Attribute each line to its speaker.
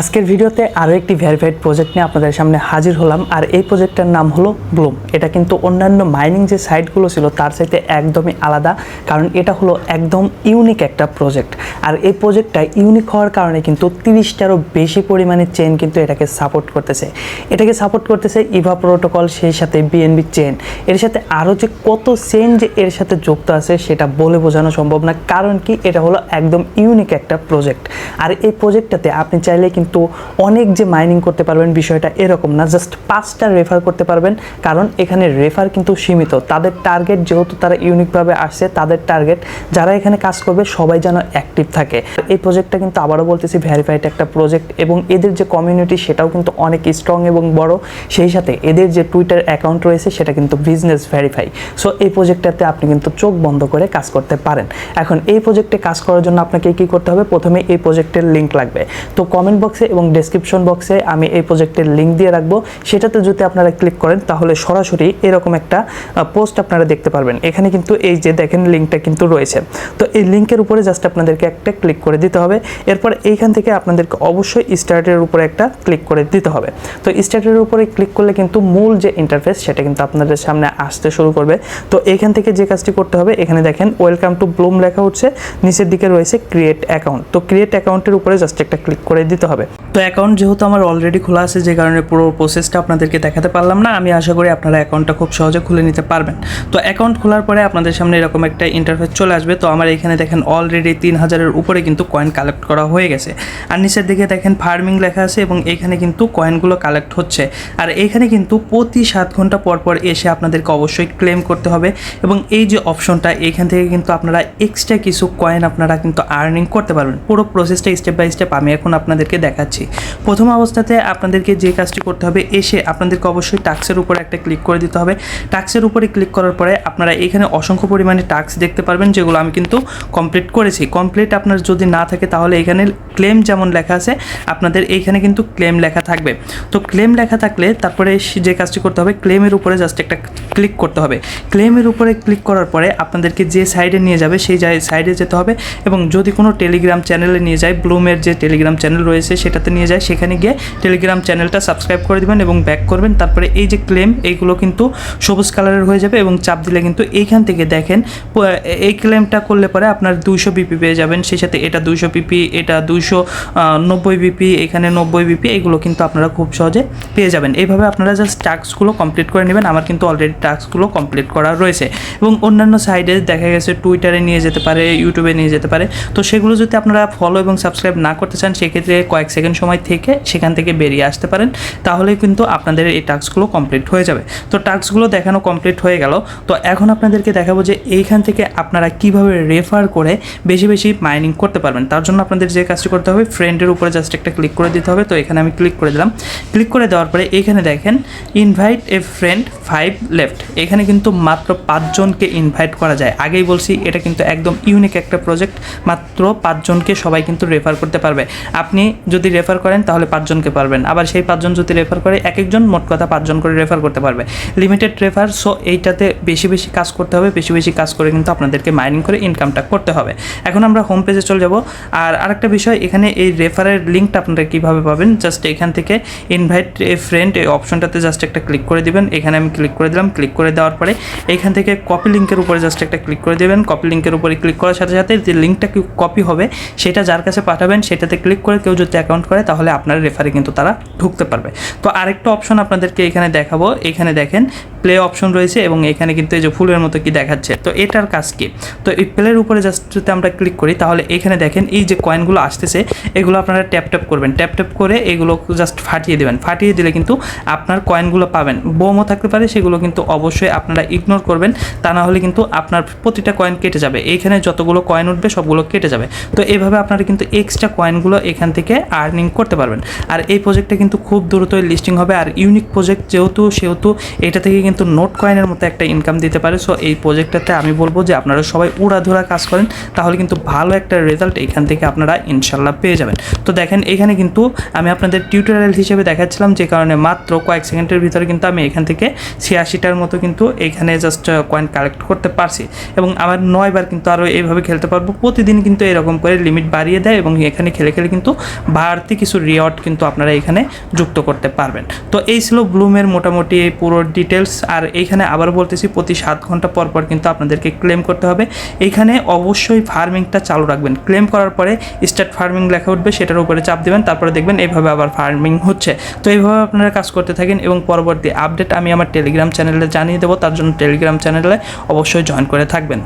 Speaker 1: আজকের ভিডিওতে আরও একটি ভেরিফাইড প্রজেক্ট নিয়ে আপনাদের সামনে হাজির হলাম। আর এই প্রজেক্টটার নাম হলো ব্লুম। এটা কিন্তু অন্যান্য মাইনিং যে সাইটগুলো ছিল তার চাইতে একদমই আলাদা, কারণ এটা হলো একদম ইউনিক একটা প্রজেক্ট। আর এই প্রজেক্টটা ইউনিক হওয়ার কারণে কিন্তু 30টারও বেশি পরিমাণে চেইন কিন্তু এটাকে সাপোর্ট করতেছে। ইভা প্রোটোকল, সেই সাথে বিএনবি চেইন, এর সাথে আরও যে কত চেইন যে এর সাথে যুক্ত আছে সেটা বলে বোঝানো সম্ভব না। কারণ কি, এটা হলো একদম ইউনিক একটা প্রজেক্ট। আর এই প্রজেক্টটাতে আপনি চাইলে কিন্তু অনেক যে মাইনিং করতে পারবেন বিষয়টা এরকম না, জাস্ট 5টা রেফার করতে পারবেন। কারণ এখানে রেফার কিন্তু সীমিত। তাদের টার্গেট, যেহেতু তারা ইউনিকভাবে আসছে, তাদের টার্গেট যারা এখানে কাজ করবে সবাই যেন অ্যাক্টিভ থাকে। এই প্রজেক্টটা কিন্তু আবারও বলতেছি ভেরিফাইড একটা প্রজেক্ট, এবং এদের যে কমিউনিটি সেটাও কিন্তু অনেক স্ট্রং এবং বড়। সেই সাথে এদের যে টুইটার অ্যাকাউন্ট রয়েছে সেটা কিন্তু বিজনেস ভেরিফাই। সো এই প্রজেক্টটাতে আপনি কিন্তু চোখ বন্ধ করে কাজ করতে পারেন। এখন এই প্রজেক্টে কাজ করার জন্য আপনাকে কি করতে হবে? প্রথমে এই প্রজেক্টের লিঙ্ক লাগবে। তো কমেন্ট বক্সে এবং ডেসক্রিপশন বক্সে আমি এই প্রজেক্টের লিঙ্ক দিয়ে রাখবো। সেটাতে যদি আপনারা ক্লিক করেন তাহলে সরাসরি এরকম একটা পোস্ট আপনারা দেখতে পারবেন। এখানে কিন্তু এই যে দেখেন লিঙ্কটা কিন্তু রয়েছে। তো এই লিঙ্কের উপরে জাস্ট আপনাদেরকে একটা ক্লিক করে দিতে হবে। এরপর এইখান থেকে আপনাদেরকে অবশ্যই স্টার্টের উপরে একটা ক্লিক করে দিতে হবে। তো স্টার্টের উপরে ক্লিক করলে কিন্তু মূল যে ইন্টারফেস সেটা কিন্তু আপনাদের সামনে আসতে শুরু করবে। তো এইখান থেকে যে কাজটি করতে হবে, এখানে দেখেন ওয়েলকাম টু ব্লুম লেখা হচ্ছে, নিচের দিকে রয়েছে ক্রিয়েট অ্যাকাউন্ট। তো ক্রিয়েট অ্যাকাউন্টের উপরে জাস্ট একটা ক্লিক করে দিতে হবে। তো অ্যাকাউন্ট যেহেতু আমার অলরেডি খোলা আছে, যে কারণে পুরো প্রসেসটা আপনাদেরকে দেখাতে পারলাম না। আমি আশা করি আপনারা অ্যাকাউন্টটা খুব সহজে খুলে নিতে পারবেন। তো অ্যাকাউন্ট খোলার পরে আপনাদের সামনে এরকম একটা ইন্টারফেস চলে আসবে। তো আমার এখানে দেখেন অলরেডি 3000-এর উপরে কিন্তু কয়েন কালেক্ট করা হয়ে গেছে। আর নিচের দিকে দেখেন ফার্মিং লেখা আছে, এবং এখানে কিন্তু কয়েনগুলো কালেক্ট হচ্ছে। আর এইখানে কিন্তু প্রতি 7 ঘন্টা পর পর এসে আপনাদেরকে অবশ্যই ক্লেম করতে হবে। এবং এই যে অপশনটা, এইখান থেকে কিন্তু আপনারা এক্সট্রা কিছু কয়েন আপনারা কিন্তু আর্নিং করতে পারবেন। পুরো প্রসেসটা স্টেপ বাই স্টেপ আমি এখন আপনাদেরকে দেখাচ্ছি। প্রথম অবস্থাতে আপনাদেরকে যে কাজটি করতে হবে, এসে আপনাদেরকে অবশ্যই টাস্কের উপরে একটা ক্লিক করে দিতে হবে। টাস্কের উপরে ক্লিক করার পরে আপনারা এখানে অসংখ্য পরিমাণে টাস্ক দেখতে পারবেন, যেগুলো আমি কিন্তু কমপ্লিট করেছি। কমপ্লিট আপনার যদি না থাকে তাহলে এখানে ক্লেম যেমন লেখা আছে, আপনাদের এইখানে কিন্তু ক্লেম লেখা থাকবে। তো ক্লেম লেখা থাকলে তারপরে যে কাজটি করতে হবে, ক্লেমের উপরে জাস্ট একটা ক্লিক করতে হবে। ক্লেমের উপরে ক্লিক করার পরে আপনাদেরকে যে সাইডে নিয়ে যাবে সেই সাইডে যেতে হবে, এবং যদি কোনো টেলিগ্রাম চ্যানেলে নিয়ে যায়, ব্লুমের যে টেলিগ্রাম চ্যানেল রয়েছে সেটাতে নিয়ে যায়, সেখানে গিয়ে টেলিগ্রাম চ্যানেলটা সাবস্ক্রাইব করে দেবেন এবং ব্যাক করবেন। তারপরে এই যে ক্লেম, এইগুলো কিন্তু সবুজ কালারের হয়ে যাবে, এবং চাপ দিলে কিন্তু এইখান থেকে দেখেন এই ক্লেমটা করলে পরে আপনার 200 বিপি পেয়ে যাবেন। সেই সাথে এটা 200 বিপি, এটা 290 বিপি, এখানে 90 বিপি, এগুলো কিন্তু আপনারা খুব সহজে পেয়ে যাবেন। এইভাবে আপনারা জাস্ট টাস্কগুলো কমপ্লিট করে নেবেন। আমার কিন্তু অলরেডি টাস্কগুলো কমপ্লিট করা রয়েছে, এবং অন্যান্য সাইডে দেখা গেছে টুইটারে নিয়ে যেতে পারে, ইউটিউবে নিয়ে যেতে পারে। তো সেগুলো যদি আপনারা ফলো এবং সাবস্ক্রাইব না করতে চান, সেক্ষেত্রে কয়েক সেকেন্ড সময় থেকে সেখান থেকে বেরিয়ে আসতে পারেন। তাহলে কিন্তু আপনাদের এই টাস্কগুলো কমপ্লিট হয়ে যাবে। তো টাস্কগুলো দেখানো কমপ্লিট হয়ে গেল। তো এখন আপনাদেরকে দেখাবো যে এইখান থেকে আপনারা কিভাবে রেফার করে বেশি বেশি মাইনিং করতে পারবেন। তার জন্য আপনাদের যে কাজটি করতে হবে, ফ্রেন্ডের উপরে জাস্ট একটা ক্লিক করে দিতে হবে। তো এখানে আমি ক্লিক করে দিলাম। ক্লিক করে দেওয়ার পরে এইখানে দেখেন ইনভাইট এ ফ্রেন্ড 5 লেফট। এখানে কিন্তু মাত্র 5 জনকে ইনভাইট করা যায়। আগেই বলছি এটা কিন্তু একদম ইউনিক একটা প্রজেক্ট। মাত্র 5 জনকে সবাই কিন্তু রেফার করতে পারবে। আপনি যদি রেফার করেন তাহলে 5 জনকে পারবেন, আবার সেই 5 জন যদি রেফার করে, এক একজন মোট কথা 5 জন করে রেফার করতে পারবে। Limited refer. সো এইটাতে বেশি বেশি কাজ করতে হবে, বেশি বেশি কাজ করে কিন্তু আপনাদেরকে মাইনিং করে ইনকামটা করতে হবে। এখন আমরা হোম পেজে চলে যাব। আর আরেকটা বিষয়, এখানে এই রেফারের লিঙ্কটা আপনারা কীভাবে পাবেন, জাস্ট এখান থেকে ইনভাইট এ ফ্রেন্ড এই অপশনটাতে জাস্ট একটা ক্লিক করে দিবেন। এখানে আমি ক্লিক করে দিলাম। ক্লিক করে দেওয়ার পরে এইখান থেকে কপি লিঙ্কের উপরে জাস্ট একটা ক্লিক করে দেবেন। কপি লিঙ্কের উপরে ক্লিক করার সাথে সাথে যে লিঙ্কটা কপি হবে সেটা যার কাছে পাঠাবেন, সেটাতে ক্লিক করে কেউ যদি অ্যাকাউন্ট করে তাহলে আপনার রেফারে কিন্তু তারা ঢুকতে পারবে। তো আরেকটা অপশন আপনাদেরকে এখানে দেখাবো। এখানে দেখেন প্লে অপশন রয়েছে, এবং এখানে কিন্তু এই যে ফুলের মতো কি দেখাচ্ছে। তো এটার কাজ কি? তো এই প্লের উপরে জাস্ট যদি আমরা ক্লিক করি তাহলে এখানে দেখেন এই যে কয়েনগুলো আসতেছে, এগুলো আপনারা ট্যাপ ট্যাপ করবেন। ট্যাপ ট্যাপ করে এগুলো জাস্ট ফাটিয়ে দেবেন। ফাটিয়ে দিলে কিন্তু আপনার কয়েনগুলো পাবেন। বোমও থাকতে পারে, সেগুলো কিন্তু অবশ্যই আপনারা ইগনোর করবেন, তা না হলে কিন্তু আপনার প্রতিটা কয়েন কেটে যাবে। এইখানে যতগুলো কয়েন উঠবে সবগুলো কেটে যাবে। তো এইভাবে আপনারা কিন্তু এক্সট্রা কয়েনগুলো এখান থেকে আর্নিং করতে পারবেন। আর এই প্রজেক্টটা কিন্তু খুব দ্রুতই লিস্টিং হবে। আর ইউনিক প্রজেক্ট যেহেতু, সেহেতু এটা থেকে কিন্তু কিন্তু নোট কয়েনের মতো একটা ইনকাম দিতে পারে। সো এই প্রজেক্টটাতে আমি বলবো যে আপনারা সবাই উড়াধুরা কাজ করেন, তাহলে কিন্তু ভালো একটা রেজাল্ট এখান থেকে আপনারা ইনশাল্লাহ পেয়ে যাবেন। তো দেখেন এখানে কিন্তু আমি আপনাদের টিউটোরিয়াল হিসেবে দেখাচ্ছিলাম, যে কারণে মাত্র কয়েক সেকেন্ডের ভিতরে কিন্তু আমি এখান থেকে 86টার মতো কিন্তু এখানে জাস্ট কয়েন কালেক্ট করতে পারছি, এবং আমার 9 বার কিন্তু আরও এইভাবে খেলতে পারবো। প্রতিদিন কিন্তু এরকম করে লিমিট বাড়িয়ে দেয়, এবং এখানে খেলে খেলে কিন্তু বাড়তি কিছু রিওয়ার্ড কিন্তু আপনারা এখানে যুক্ত করতে পারবেন। তো এই ছিল ব্লুমের মোটামুটি এই পুরো ডিটেলস। আর এইখানে আবার বলতেছি, প্রতি 7 ঘন্টা পর পর কিন্তু আপনাদেরকে ক্লেম করতে হবে। এইখানে অবশ্যই ফার্মিংটা চালু রাখবেন। ক্লেম করার পরে স্টার্ট ফার্মিং লেখা উঠবে, সেটার উপরে চাপ দেবেন, তারপরে দেখবেন এইভাবে আবার ফার্মিং হচ্ছে। তো এইভাবে আপনারা কাজ করতে থাকেন, এবং পরবর্তী আপডেট আমি আমার টেলিগ্রাম চ্যানেলে জানিয়ে দেবো। তার জন্য টেলিগ্রাম চ্যানেলে অবশ্যই জয়েন করে থাকবেন।